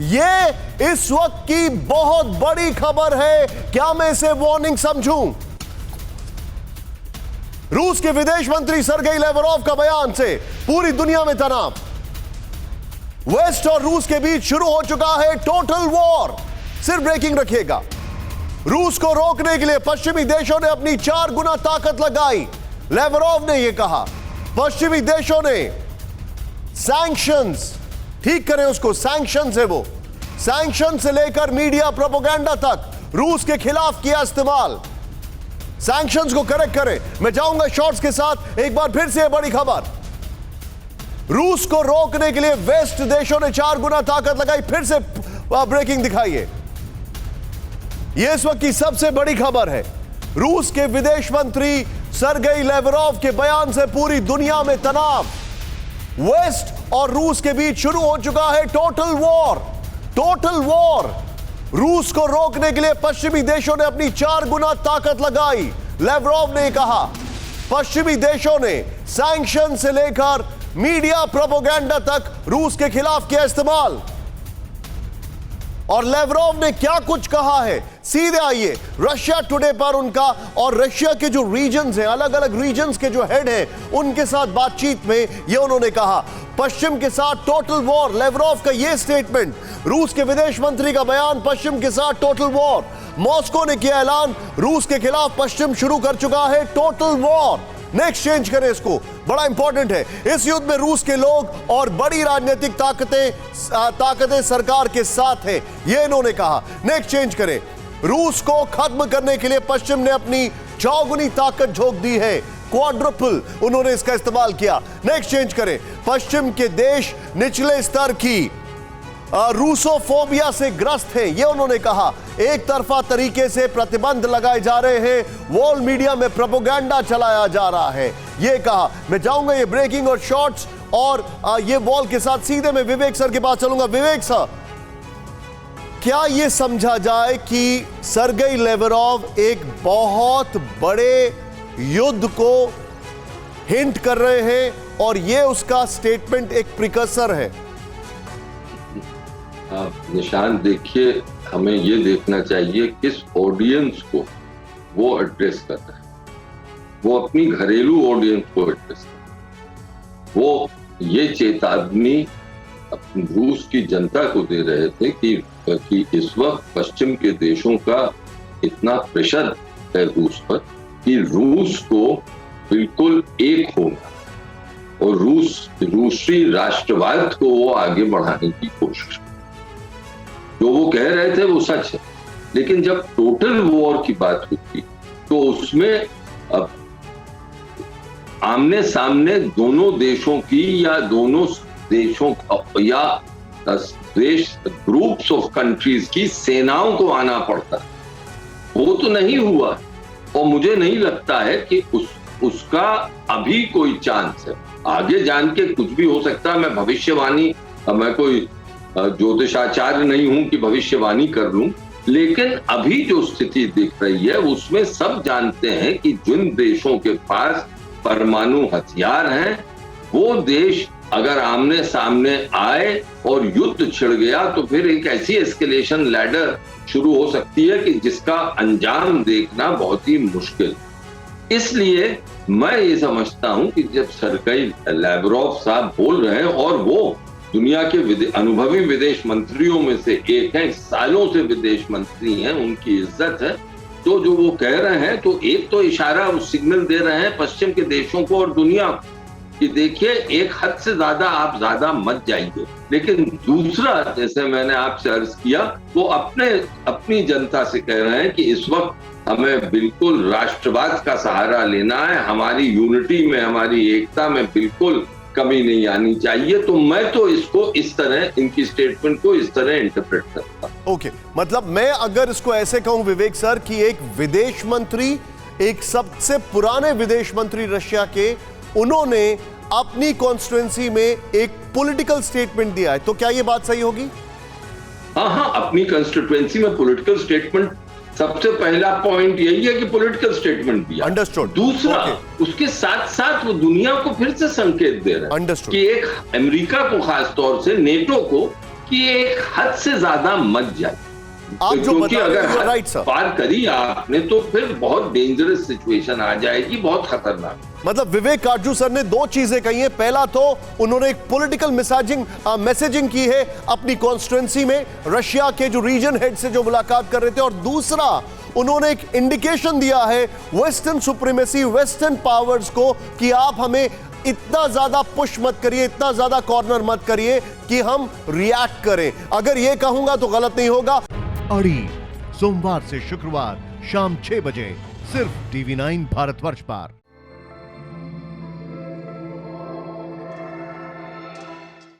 ये इस वक्त की बहुत बड़ी खबर है। क्या मैं इसे वार्निंग समझूं? रूस के विदेश मंत्री सरगेई लेवरोव का बयान से पूरी दुनिया में तनाव। वेस्ट और रूस के बीच शुरू हो चुका है टोटल वॉर। सिर्फ ब्रेकिंग रखिएगा। रूस को रोकने के लिए पश्चिमी देशों ने अपनी 4 गुना ताकत लगाई। लेवरोव ने यह कहा, पश्चिमी देशों ने सैंक्शंस, ठीक करें उसको, सैंक्शंस है वो, सैंक्शन से लेकर मीडिया प्रोपेगेंडा तक रूस के खिलाफ किया इस्तेमाल। सैंक्शंस को करेक्ट करें। मैं जाऊंगा शॉर्ट्स के साथ। एक बार फिर से बड़ी खबर, रूस को रोकने के लिए वेस्ट देशों ने 4 गुना ताकत लगाई। फिर से ब्रेकिंग दिखाइए। यह इस वक्त की सबसे बड़ी खबर है। रूस के विदेश मंत्री सरगेई लेवरोव के बयान से पूरी दुनिया में तनाव। वेस्ट और रूस के बीच शुरू हो चुका है टोटल वॉर। Total war. रूस को रोकने के लिए पश्चिमी देशों ने अपनी 4 गुना ताकत लगाई। लेवरोव ने कहा, पश्चिमी देशों ने सैंक्शन से लेकर मीडिया प्रोपेगेंडा तक रूस के खिलाफ किया इस्तेमाल। और लेवरोव ने क्या कुछ कहा है, सीधे आइए रशिया टुडे पर उनका और रशिया के जो रीजन्स हैं, अलग अलग रीजन्स के जो हेड हैं, उनके साथ बातचीत में यह उन्होंने कहा, पश्चिम के साथ टोटल वॉर। लेवरोव का यह स्टेटमेंट, रूस के विदेश मंत्री का बयान, पश्चिम के साथ टोटल वॉर। मॉस्को ने किया ऐलान, रूस के खिलाफ पश्चिम शुरू कर चुका है टोटल वॉर। नेक्स्ट चेंज करें इसको, बड़ा इंपॉर्टेंट है। इस युद्ध में रूस के लोग और बड़ी राजनीतिक ताकतें सरकार के साथ है, यह इन्होंने कहा। नेक्स्ट चेंज करें, रूस को खत्म करने के लिए पश्चिम ने अपनी 4 गुनी ताकत झोंक दी है। क्वाड्रुपल उन्होंने इसका इस्तेमाल किया। नेक्स्ट चेंज करें, पश्चिम के देश निचले स्तर की रूसोफोबिया से ग्रस्त है, यह उन्होंने कहा। एक तरफा तरीके से प्रतिबंध लगाए जा रहे हैं, वॉल मीडिया में प्रोपेगेंडा चलाया जा रहा है, यह कहा। मैं जाऊंगा ये ब्रेकिंग और शॉर्ट्स और ये वॉल के साथ सीधे मैं विवेक सर के पास चलूंगा। विवेक सर, क्या यह समझा जाए कि सरगेई लेवरोव एक बहुत बड़े युद्ध को हिंट कर रहे हैं और यह उसका स्टेटमेंट एक प्रिकसर है? निशान, देखिए, हमें ये देखना चाहिए किस ऑडियंस को वो एड्रेस कर रहा है। वो अपनी घरेलू ऑडियंस को एड्रेस कर रहा है। वो ये चेतावनी रूस की जनता को दे रहे थे कि इस वक्त पश्चिम के देशों का इतना प्रेशर है रूस पर कि रूस को बिल्कुल एक होना और रूसी राष्ट्रवाद को वो आगे बढ़ाने की कोशिश। जो वो कह रहे थे वो सच है, लेकिन जब टोटल वॉर की बात होती तो उसमें अब आमने सामने दोनों देशों की या दोनों देशों या देश ग्रुप्स ऑफ कंट्रीज की सेनाओं को आना पड़ता। वो तो नहीं हुआ और मुझे नहीं लगता है कि उसका अभी कोई चांस है। आगे जान के कुछ भी हो सकता है। मैं भविष्यवाणी, मैं कोई ज्योतिषाचार्य नहीं हूं कि भविष्यवाणी कर लूं, लेकिन अभी जो स्थिति दिख रही है उसमें सब जानते हैं कि जिन देशों के पास परमाणु हथियार हैं वो देश अगर आमने सामने आए और युद्ध छिड़ गया तो फिर एक ऐसी एस्केलेशन लैडर शुरू हो सकती है कि जिसका अंजाम देखना बहुत ही मुश्किल। इसलिए मैं ये समझता हूं कि जब सरगेई लेवरोव साहब बोल रहे हैं और वो दुनिया के अनुभवी विदेश मंत्रियों में से एक हैं, सालों से विदेश मंत्री हैं, उनकी इज्जत है, तो जो वो कह रहे हैं तो एक तो इशारा उस सिग्नल दे रहे हैं पश्चिम के देशों को और दुनिया को कि देखिए एक हद से ज्यादा आप ज्यादा मत जाइए। लेकिन दूसरा, जैसे मैंने आपसे अर्ज किया, वो अपनी जनता से कह रहे हैं कि इस वक्त हमें बिल्कुल राष्ट्रवाद का सहारा लेना है, हमारी यूनिटी में, हमारी एकता में बिल्कुल कमी नहीं आनी चाहिए। तो मैं तो इसको इस तरह, इनकी स्टेटमेंट को इस तरह इंटरप्रेट करता हूं। ओके, मतलब मैं अगर इसको ऐसे कहूं विवेक सर कि एक विदेश मंत्री, एक सबसे पुराने विदेश मंत्री रशिया के, उन्होंने अपनी कॉन्स्टिट्यूएंसी में एक पॉलिटिकल स्टेटमेंट दिया है, तो क्या यह बात सही होगी? हाँ, अपनी कॉन्स्टिट्यूएंसी में पॉलिटिकल स्टेटमेंट, सबसे पहला पॉइंट यही है कि पॉलिटिकल स्टेटमेंट दिया। अंडरस्टूड। दूसरा, उसके साथ साथ वो दुनिया को फिर से संकेत दे रहे हैं कि एक अमेरिका को, खास तौर से नेटो को, कि एक हद से ज्यादा मत जाए। आप जो क्योंकि बता रहे हैं, अगर you're right, sir. पार करी आपने तो फिर बहुत डेंजरस सिचुएशन आ जाएगी, बहुत खतरनाक। मतलब विवेक काटजू सर ने दो चीजें कही हैं। पहला तो उन्होंने एक पॉलिटिकल मैसेजिंग की है अपनी कॉन्स्टिट्यूएंसी में, रशिया के जो रीजन हेड से जो मुलाकात कर रहे थे, और दूसरा उन्होंने एक इंडिकेशन दिया है वेस्टर्न सुप्रीमेसी, वेस्टर्न पावर्स को कि आप हमें इतना ज्यादा पुश मत करिए, इतना ज्यादा कॉर्नर मत करिए कि हम रिएक्ट करें। अगर यह कहूंगा तो गलत नहीं होगा। अड़ी सोमवार से शुक्रवार शाम 6 बजे सिर्फ TV9 भारतवर्ष पर।